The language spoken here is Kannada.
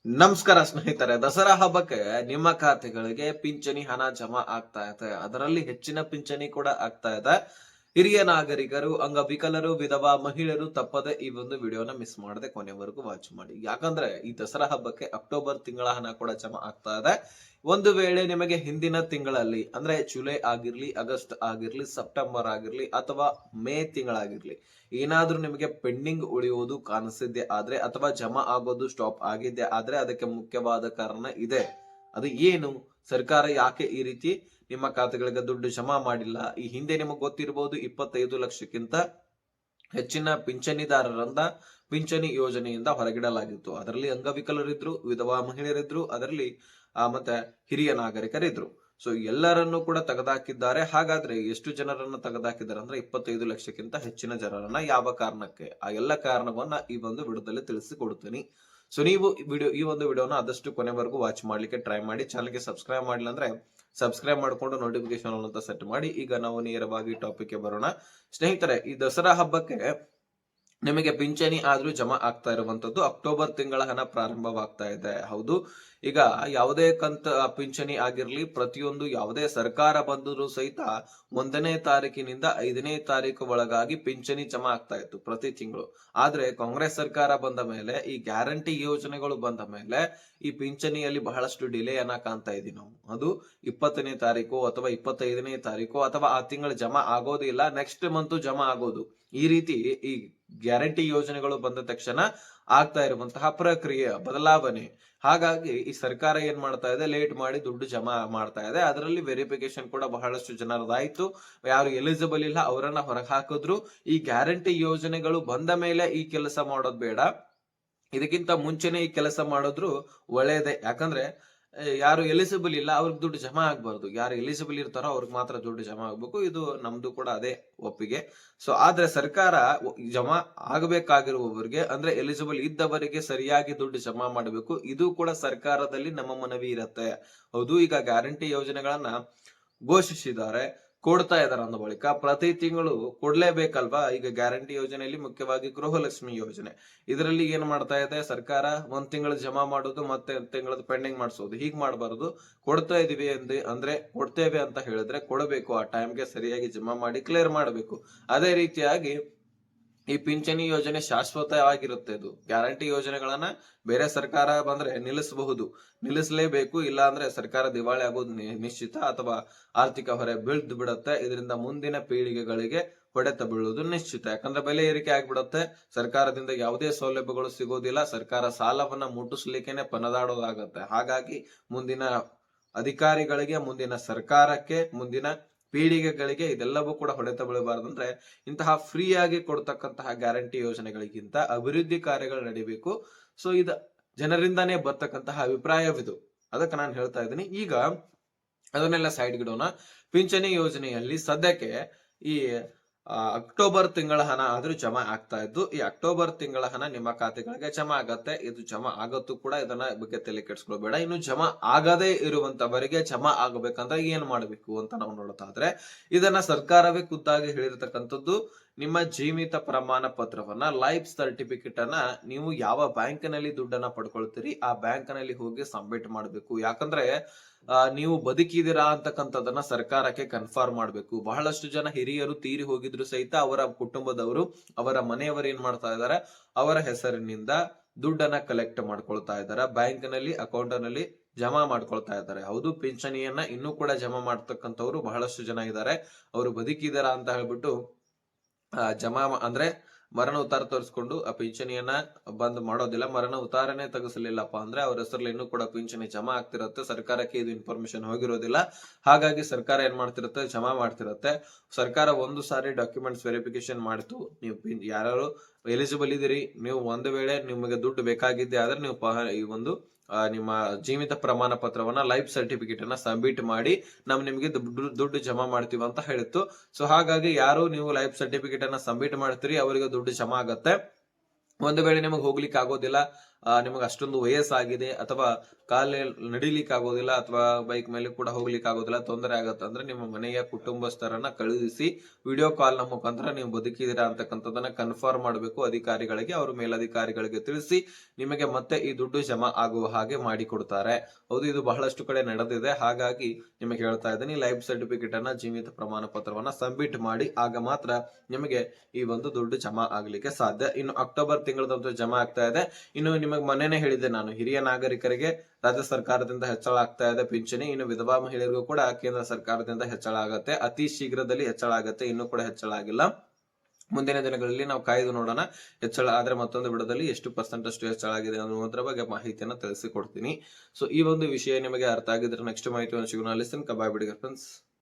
ನಮಸ್ಕಾರ ಸ್ನೇಹಿತರೆ, ದಸರಾ ಹಬ್ಬಕ್ಕೆ ನಿಮ್ಮ ಖಾತೆಗಳಿಗೆ ಪಿಂಚಣಿ ಹಣ ಜಮಾ ಆಗ್ತಾ ಇದೆ. ಅದರಲ್ಲಿ ಹೆಚ್ಚಿನ ಪಿಂಚಣಿ ಕೂಡ ಆಗ್ತಾ ಇದೆ. ಹಿರಿಯ ನಾಗರಿಕರು, ಅಂಗವಿಕಲರು, ವಿಧವಾ ಮಹಿಳೆಯರು ತಪ್ಪದೆ ಈ ಒಂದು ವಿಡಿಯೋನ ಮಿಸ್ ಮಾಡದೆ ಕೊನೆವರೆಗೂ ವಾಚ್ ಮಾಡಿ. ಯಾಕಂದ್ರೆ ಈ ದಸರಾ ಹಬ್ಬಕ್ಕೆ ಅಕ್ಟೋಬರ್ ತಿಂಗಳ ಹಣ ಕೂಡ ಜಮಾ ಆಗ್ತಾ ಇದೆ. ಒಂದು ವೇಳೆ ನಿಮಗೆ ಹಿಂದಿನ ತಿಂಗಳಲ್ಲಿ ಅಂದ್ರೆ ಜುಲೈ ಆಗಿರ್ಲಿ, ಆಗಸ್ಟ್ ಆಗಿರ್ಲಿ, ಸೆಪ್ಟೆಂಬರ್ ಆಗಿರ್ಲಿ ಅಥವಾ ಮೇ ತಿಂಗಳಾಗಿರ್ಲಿ ಏನಾದ್ರೂ ನಿಮಗೆ ಪೆಂಡಿಂಗ್ ಉಳಿಯುವುದು ಕಾಣಿಸಿದ್ದೆ ಆದ್ರೆ ಅಥವಾ ಜಮಾ ಆಗೋದು ಸ್ಟಾಪ್ ಆಗಿದ್ದೆ ಆದ್ರೆ ಅದಕ್ಕೆ ಮುಖ್ಯವಾದ ಕಾರಣ ಇದೆ. ಅದು ಏನು? ಸರ್ಕಾರ ಯಾಕೆ ಈ ರೀತಿ ನಿಮ್ಮ ಖಾತೆಗಳಿಗೆ ದುಡ್ಡು ಜಮಾ ಮಾಡಿಲ್ಲ? ಈ ಹಿಂದೆ ನಿಮಗೆ ಗೊತ್ತಿರಬಹುದು, 25 ಲಕ್ಷಕ್ಕಿಂತ ಹೆಚ್ಚಿನ ಪಿಂಚಣಿದಾರರಿಂದ ಪಿಂಚಣಿ ಯೋಜನೆಯಿಂದ ಹೊರಗಿಡಲಾಗಿತ್ತು. ಅದರಲ್ಲಿ ಅಂಗವಿಕಲರಿದ್ರು, ವಿಧವಾ ಮಹಿಳೆಯರಿದ್ರು, ಅದರಲ್ಲಿ ಮತ್ತೆ ಹಿರಿಯ ನಾಗರಿಕರಿದ್ರು. ಸೊ ಎಲ್ಲರನ್ನು ಕೂಡ ತೆಗೆದಾಕಿದ್ದಾರೆ. ಹಾಗಾದ್ರೆ ಎಷ್ಟು ಜನರನ್ನ ತೆಗೆದಾಕಿದ್ದಾರೆ ಅಂದ್ರೆ 25 ಲಕ್ಷಕ್ಕಿಂತ ಹೆಚ್ಚಿನ ಜನರನ್ನ. ಯಾವ ಕಾರಣಕ್ಕೆ? ಆ ಎಲ್ಲ ಕಾರಣವನ್ನ ಈ ಒಂದು ವಿಡಿಯೋದಲ್ಲಿ ತಿಳಿಸಿಕೊಡ್ತೀನಿ. ಸೊ ನೀವು ಈ ಒಂದು ವಿಡಿಯೋನ ಆದಷ್ಟು ಕೊನೆವರೆಗೂ ವಾಚ್ ಮಾಡ್ಲಿಕ್ಕೆ ಟ್ರೈ ಮಾಡಿ. ಚಾನಲ್ಗೆ ಸಬ್ಸ್ಕ್ರೈಬ್ ಮಾಡಿಲ್ಲ ಅಂದ್ರೆ ಸಬ್ಸ್ಕ್ರೈಬ್ ಮಾಡ್ಕೊಂಡು ನೋಟಿಫಿಕೇಶನ್ ಅಂತ ಸೆಟ್ ಮಾಡಿ. ಈಗ ನಾವು ನೇರವಾಗಿ ಟಾಪಿಕ್ ಗೆ ಬರೋಣ. ಸ್ನೇಹಿತರೆ, ಈ ದಸರಾ ಹಬ್ಬಕ್ಕೆ ನಿಮಗೆ ಪಿಂಚಣಿ ಆದ್ರೂ ಜಮಾ ಆಗ್ತಾ ಇರುವಂತದ್ದು ಅಕ್ಟೋಬರ್ ತಿಂಗಳ ಹಣ ಪ್ರಾರಂಭವಾಗ್ತಾ ಇದೆ. ಹೌದು, ಈಗ ಯಾವುದೇ ಕಂತ ಪಿಂಚಣಿ ಆಗಿರ್ಲಿ, ಪ್ರತಿಯೊಂದು ಯಾವುದೇ ಸರ್ಕಾರ ಬಂದರೂ ಸಹಿತ 1ನೇ ತಾರೀಕಿನಿಂದ 5ನೇ ತಾರೀಕು ಒಳಗಾಗಿ ಪಿಂಚಣಿ ಜಮಾ ಆಗ್ತಾ ಇತ್ತು ಪ್ರತಿ ತಿಂಗಳು. ಆದ್ರೆ ಕಾಂಗ್ರೆಸ್ ಸರ್ಕಾರ ಬಂದ ಮೇಲೆ, ಈ ಗ್ಯಾರಂಟಿ ಯೋಜನೆಗಳು ಬಂದ ಮೇಲೆ ಈ ಪಿಂಚಣಿಯಲ್ಲಿ ಬಹಳಷ್ಟು ಡಿಲೇ ಅನ್ನ ಕಾಣ್ತಾ ಇದೀವಿ ನಾವು. ಅದು 20ನೇ ತಾರೀಕು ಅಥವಾ 25ನೇ ತಾರೀಕು ಅಥವಾ ಆ ತಿಂಗಳು ಜಮಾ ಆಗೋದಿಲ್ಲ, ಇಲ್ಲ ನೆಕ್ಸ್ಟ್ ಮಂತ್ ಜಮಾ ಆಗೋದು. ಈ ರೀತಿ ಈ ಗ್ಯಾರಂಟಿ ಯೋಜನೆಗಳು ಬಂದ ತಕ್ಷಣ ಆಗ್ತಾ ಇರುವಂತಹ ಪ್ರಕ್ರಿಯೆ ಬದಲಾವಣೆ. ಹಾಗಾಗಿ ಈ ಸರ್ಕಾರ ಏನ್ ಮಾಡ್ತಾ ಇದೆ, ಲೇಟ್ ಮಾಡಿ ದುಡ್ಡು ಜಮಾ ಮಾಡ್ತಾ ಇದೆ. ಅದರಲ್ಲಿ ವೆರಿಫಿಕೇಶನ್ ಕೂಡ ಬಹಳಷ್ಟು ಜನರದಾಯ್ತು. ಯಾರು ಎಲಿಜಿಬಲ್ ಇಲ್ಲ ಅವರನ್ನ ಹೊರಗೆ ಹಾಕಿದ್ರು. ಈ ಗ್ಯಾರಂಟಿ ಯೋಜನೆಗಳು ಬಂದ ಮೇಲೆ ಈ ಕೆಲಸ ಮಾಡೋದು ಬೇಡ, ಇದಕ್ಕಿಂತ ಮುಂಚೆನೆ ಈ ಕೆಲಸ ಮಾಡಿದ್ರು ಒಳ್ಳೇದೇ. ಯಾಕಂದ್ರೆ ಯಾರು ಎಲಿಜಿಬಲ್ ಇಲ್ಲ ಅವ್ರಿಗೆ ದುಡ್ಡು ಜಮಾ ಆಗ್ಬಾರ್ದು. ಯಾರು ಎಲಿಜಿಬಲ್ ಇರ್ತಾರೋ ಅವ್ರಿಗೆ ಮಾತ್ರ ದುಡ್ಡು ಜಮಾ ಆಗ್ಬೇಕು. ಇದು ನಮ್ದು ಕೂಡ ಅದೇ ಒಪ್ಪಿಗೆ. ಸೊ ಆದ್ರೆ ಸರ್ಕಾರ ಜಮಾ ಆಗಬೇಕಾಗಿರುವವರಿಗೆ ಅಂದ್ರೆ ಎಲಿಜಿಬಲ್ ಇದ್ದವರಿಗೆ ಸರಿಯಾಗಿ ದುಡ್ಡು ಜಮಾ ಮಾಡಬೇಕು. ಇದು ಕೂಡ ಸರ್ಕಾರದಲ್ಲಿ ನಮ್ಮ ಮನವಿ ಇರತ್ತೆ. ಹೌದು, ಈಗ ಗ್ಯಾರಂಟಿ ಯೋಜನೆಗಳನ್ನ ಘೋಷಿಸಿದ್ದಾರೆ, ಕೊಡ್ತಾ ಇದಾರೆ. ಅಂದ ಬಳಿಕ ಪ್ರತಿ ತಿಂಗಳು ಕೊಡ್ಲೇಬೇಕಲ್ವಾ? ಈಗ ಗ್ಯಾರಂಟಿ ಯೋಜನೆಯಲ್ಲಿ ಮುಖ್ಯವಾಗಿ ಗೃಹಲಕ್ಷ್ಮಿ ಯೋಜನೆ, ಇದರಲ್ಲಿ ಏನ್ ಮಾಡ್ತಾ ಇದೆ ಸರ್ಕಾರ, 1 ತಿಂಗಳು ಜಮಾ ಮಾಡೋದು ಮತ್ತೆ ತಿಂಗಳದ ಪೆಂಡಿಂಗ್ ಮಾಡಿಸೋದು. ಹೀಗ್ ಮಾಡಬಾರದು. ಕೊಡ್ತಾ ಇದೀವಿ ಅಂದ್ರೆ ಕೊಡ್ತೇವೆ ಅಂತ ಹೇಳಿದ್ರೆ ಕೊಡಬೇಕು. ಆ ಟೈಮ್ಗೆ ಸರಿಯಾಗಿ ಜಮಾ ಮಾಡಿ ಕ್ಲಿಯರ್ ಮಾಡಬೇಕು. ಅದೇ ರೀತಿಯಾಗಿ ಈ ಪಿಂಚಣಿ ಯೋಜನೆ ಶಾಶ್ವತವಾಗಿರುತ್ತೆ. ಇದು ಗ್ಯಾರಂಟಿ ಯೋಜನೆಗಳನ್ನ ಬೇರೆ ಸರ್ಕಾರ ಬಂದ್ರೆ ನಿಲ್ಲಿಸಬಹುದು, ನಿಲ್ಲಿಸಲೇಬೇಕು. ಇಲ್ಲ ಅಂದ್ರೆ ಸರ್ಕಾರ ದಿವಾಳಿ ಆಗೋದು ನಿಶ್ಚಿತ ಅಥವಾ ಆರ್ಥಿಕ ಹೊರೆ ಬೀಳ್ದು ಬಿಡತ್ತೆ. ಇದರಿಂದ ಮುಂದಿನ ಪೀಳಿಗೆಗಳಿಗೆ ಹೊಡೆತ ಬೀಳುವುದು ನಿಶ್ಚಿತ. ಯಾಕಂದ್ರೆ ಬೆಲೆ ಏರಿಕೆ ಆಗ್ಬಿಡತ್ತೆ, ಸರ್ಕಾರದಿಂದ ಯಾವುದೇ ಸೌಲಭ್ಯಗಳು ಸಿಗೋದಿಲ್ಲ, ಸರ್ಕಾರ ಸಾಲವನ್ನ ಮುಟ್ಟಿಸ್ಲಿಕ್ಕೆನೆ ಪನದಾಡೋದಾಗತ್ತೆ. ಹಾಗಾಗಿ ಮುಂದಿನ ಅಧಿಕಾರಿಗಳಿಗೆ, ಮುಂದಿನ ಸರ್ಕಾರಕ್ಕೆ, ಮುಂದಿನ ಪೀಳಿಗೆಗಳಿಗೆ ಇದೆಲ್ಲವೂ ಕೂಡ ಹೊಡೆತ ಬೀಳಬಾರ್ದಂದ್ರೆ ಇಂತಹ ಫ್ರೀ ಆಗಿ ಕೊಡ್ತಕ್ಕಂತಹ ಗ್ಯಾರಂಟಿ ಯೋಜನೆಗಳಿಗಿಂತ ಅಭಿವೃದ್ಧಿ ಕಾರ್ಯಗಳು ನಡಿಬೇಕು. ಸೊ ಇದು ಜನರಿಂದಾನೇ ಬರ್ತಕ್ಕಂತಹ ಅಭಿಪ್ರಾಯವಿದು. ಅದಕ್ಕೆ ನಾನು ಹೇಳ್ತಾ ಇದ್ದೀನಿ. ಈಗ ಅದನ್ನೆಲ್ಲ ಸೈಡ್ ಗಿಡೋಣ. ಪಿಂಚಣಿ ಯೋಜನೆಯಲ್ಲಿ ಸದ್ಯಕ್ಕೆ ಈ ಅಕ್ಟೋಬರ್ ತಿಂಗಳ ಹಣ ಆದ್ರೂ ಜಮಾ ಆಗ್ತಾ ಇದ್ದು, ಈ ಅಕ್ಟೋಬರ್ ತಿಂಗಳ ಹಣ ನಿಮ್ಮ ಖಾತೆಗಳಿಗೆ ಜಮಾ ಆಗತ್ತೆ. ಇದು ಜಮಾ ಆಗತ್ತು ಕೂಡ, ಇದನ್ನ ಬಗ್ಗೆ ತಲೆ ಕೆಡಿಸ್ಕೊಳ್ಬೇಡ. ಇನ್ನು ಜಮಾ ಆಗದೇ ಇರುವಂತವರಿಗೆ ಜಮಾ ಆಗಬೇಕಂದ್ರೆ ಏನ್ ಮಾಡ್ಬೇಕು ಅಂತ ನಾವು ನೋಡೋದಾದ್ರೆ, ಇದನ್ನ ಸರ್ಕಾರವೇ ಖುದ್ದಾಗಿ ಹೇಳಿರ್ತಕ್ಕಂಥದ್ದು. ನಿಮ್ಮ ಜೀವಿತ ಪ್ರಮಾಣ ಪತ್ರವನ್ನ, ಲೈಫ್ ಸರ್ಟಿಫಿಕೇಟ್ ಅನ್ನ ನೀವು ಯಾವ ಬ್ಯಾಂಕ್ ನಲ್ಲಿ ದುಡ್ಡನ್ನ ಪಡ್ಕೊಳ್ತೀರಿ ಆ ಬ್ಯಾಂಕ್ ನಲ್ಲಿ ಹೋಗಿ ಸಬ್ಮಿಟ್ ಮಾಡ್ಬೇಕು. ಯಾಕಂದ್ರೆ ನೀವು ಬದುಕಿದಿರಾ ಅಂತಕ್ಕಂಥದನ್ನ ಸರ್ಕಾರಕ್ಕೆ ಕನ್ಫರ್ಮ್ ಮಾಡ್ಬೇಕು. ಬಹಳಷ್ಟು ಜನ ಹಿರಿಯರು ತೀರಿ ಹೋಗಿದ್ರು ಸಹಿತ ಅವರ ಕುಟುಂಬದವರು, ಅವರ ಮನೆಯವರು ಏನ್ ಮಾಡ್ತಾ ಇದಾರೆ, ಅವರ ಹೆಸರಿನಿಂದ ದುಡ್ಡನ್ನ ಕಲೆಕ್ಟ್ ಮಾಡ್ಕೊಳ್ತಾ ಇದಾರೆ, ಬ್ಯಾಂಕ್ ನಲ್ಲಿ ಅಕೌಂಟ್ ನಲ್ಲಿ ಜಮಾ ಮಾಡ್ಕೊಳ್ತಾ ಇದ್ದಾರೆ. ಹೌದು, ಪಿಂಚಣಿಯನ್ನ ಇನ್ನೂ ಕೂಡ ಜಮಾ ಮಾಡ್ತಕ್ಕಂಥವ್ರು ಬಹಳಷ್ಟು ಜನ ಇದ್ದಾರೆ. ಅವರು ಬದುಕಿದಾರ ಅಂತ ಹೇಳ್ಬಿಟ್ಟು ಜಮಾ ಅಂದ್ರೆ ಮರಣ ಉತ್ತಾರ ತೋರಿಸ್ಕೊಂಡು ಆ ಪಿಂಚಣಿಯನ್ನ ಬಂದ್ ಮಾಡೋದಿಲ್ಲ. ಮರಣ ಉತ್ತಾರನೇ ತೆಗೆಸಲಿಲ್ಲಪ್ಪ ಅಂದ್ರೆ ಅವ್ರ ಹೆಸರಲ್ಲಿ ಇನ್ನೂ ಕೂಡ ಪಿಂಚಣಿ ಜಮಾ ಆಗ್ತಿರತ್ತೆ. ಸರ್ಕಾರಕ್ಕೆ ಇದು ಇನ್ಫಾರ್ಮೇಶನ್ ಹೋಗಿರೋದಿಲ್ಲ. ಹಾಗಾಗಿ ಸರ್ಕಾರ ಏನ್ ಮಾಡ್ತಿರತ್ತೆ, ಜಮಾ ಮಾಡ್ತಿರತ್ತೆ. ಸರ್ಕಾರ ಒಂದು ಸಾರಿ ಡಾಕ್ಯುಮೆಂಟ್ಸ್ ವೆರಿಫಿಕೇಶನ್ ಮಾಡ್ತು, ನೀವು ಯಾರು ಎಲಿಜಿಬಲ್ ಇದೀರಿ, ನೀವು ಒಂದು ವೇಳೆ ನಿಮಗೆ ದುಡ್ಡು ಬೇಕಾಗಿದ್ದೆ ಆದ್ರೆ ನೀವು ಈ ಒಂದು ನಿಮ್ಮ ಜೀವಿತ ಪ್ರಮಾಣ ಪತ್ರವನ್ನ, ಲೈಫ್ ಸರ್ಟಿಫಿಕೇಟ್ ಅನ್ನ ಸಬ್ಮಿಟ್ ಮಾಡಿ ನಿಮಗೆ ದುಡ್ಡು ಜಮಾ ಮಾಡ್ತೀವಿ ಅಂತ ಹೇಳಿತ್ತು. ಸೊ ಹಾಗಾಗಿ ಯಾರು ನೀವು ಲೈಫ್ ಸರ್ಟಿಫಿಕೇಟ್ ಅನ್ನ ಸಬ್ಮಿಟ್ ಮಾಡ್ತೀರಿ ಅವರಿಗೆ ದುಡ್ಡು ಜಮಾ ಆಗತ್ತೆ. ಒಂದು ವೇಳೆ ನಿಮಗೆ ಹೋಗ್ಲಿಕ್ಕೆ ಆಗೋದಿಲ್ಲ, ನಿಮಗೆ ಅಷ್ಟೊಂದು ವಯಸ್ಸಾಗಿದೆ ಅಥವಾ ಕಾಲೇ ನಡಿಲಿಕ್ಕೆ ಆಗೋದಿಲ್ಲ ಅಥವಾ ಬೈಕ್ ಮೇಲೆ ಕೂಡ ಹೋಗ್ಲಿಕ್ಕೆ ಆಗೋದಿಲ್ಲ, ತೊಂದರೆ ಆಗತ್ತೆ ಅಂದ್ರೆ ನಿಮ್ಮ ಮನೆಯ ಕುಟುಂಬಸ್ಥರನ್ನ ಕಳುಹಿಸಿ ವಿಡಿಯೋ ಕಾಲ್ ನ ಮುಖಾಂತರ ನೀವು ಬದುಕಿದ್ದೀರಾ ಅಂತಕ್ಕಂಥದ್ದನ್ನ ಕನ್ಫರ್ಮ್ ಮಾಡಬೇಕು ಅಧಿಕಾರಿಗಳಿಗೆ. ಅವರು ಮೇಲಧಿಕಾರಿಗಳಿಗೆ ತಿಳಿಸಿ ನಿಮಗೆ ಮತ್ತೆ ಈ ದುಡ್ಡು ಜಮಾ ಆಗುವ ಹಾಗೆ ಮಾಡಿಕೊಡ್ತಾರೆ. ಹೌದು, ಇದು ಬಹಳಷ್ಟು ಕಡೆ ನಡೆದಿದೆ. ಹಾಗಾಗಿ ನಿಮಗೆ ಹೇಳ್ತಾ ಇದ್ದೀನಿ, ಲೈಫ್ ಸರ್ಟಿಫಿಕೇಟ್ ಅನ್ನ, ಜೀವಿತ ಪ್ರಮಾಣ ಪತ್ರವನ್ನ ಸಬ್ಮಿಟ್ ಮಾಡಿ. ಆಗ ಮಾತ್ರ ನಿಮಗೆ ಈ ಒಂದು ದುಡ್ಡು ಜಮಾ ಆಗ್ಲಿಕ್ಕೆ ಸಾಧ್ಯ. ಇನ್ನು ಅಕ್ಟೋಬರ್ ತಿಂಗಳದಂತೂ ಜಮಾ ಆಗ್ತಾ ಇದೆ. ಇನ್ನು ನಿಮಗೆ ಮನೆನೇ ಹೇಳಿದೆ ನಾನು, ಹಿರಿಯ ನಾಗರಿಕರಿಗೆ ರಾಜ್ಯ ಸರ್ಕಾರದಿಂದ ಹೆಚ್ಚಳ ಆಗ್ತಾ ಇದೆ ಪಿಂಚಣಿ. ಇನ್ನು ವಿಧವಾ ಮಹಿಳೆಯರಿಗೂ ಕೂಡ ಕೇಂದ್ರ ಸರ್ಕಾರದಿಂದ ಹೆಚ್ಚಳ ಆಗತ್ತೆ, ಅತಿ ಶೀಘ್ರದಲ್ಲಿ ಹೆಚ್ಚಳ ಆಗತ್ತೆ. ಇನ್ನೂ ಕೂಡ ಹೆಚ್ಚಳ ಆಗಿಲ್ಲ. ಮುಂದಿನ ದಿನಗಳಲ್ಲಿ ನಾವು ಕಾಯ್ದು ನೋಡೋಣ. ಹೆಚ್ಚಳ ಆದ್ರೆ ಮತ್ತೊಂದು ವಿಡಿಯೋದಲ್ಲಿ ಎಷ್ಟು ಪರ್ಸೆಂಟ್ ಅಷ್ಟು ಹೆಚ್ಚಳ ಆಗಿದೆ ಅನ್ನೋದ್ರ ಬಗ್ಗೆ ಮಾಹಿತಿಯನ್ನ ತಿಳಿಸಿಕೊಡ್ತೀನಿ. ಸೊ ಈ ಒಂದು ವಿಷಯ ನಿಮಗೆ ಅರ್ಥ ಆಗಿದ್ರೆ ನೆಕ್ಸ್ಟ್ ಮಾಹಿತಿಯನ್ನು ಸಿಗೋಣ. ಲಿಸನ್ ಕಬಾಯ್ ಬಿಡಿ ಫ್ರೆಂಡ್ಸ್.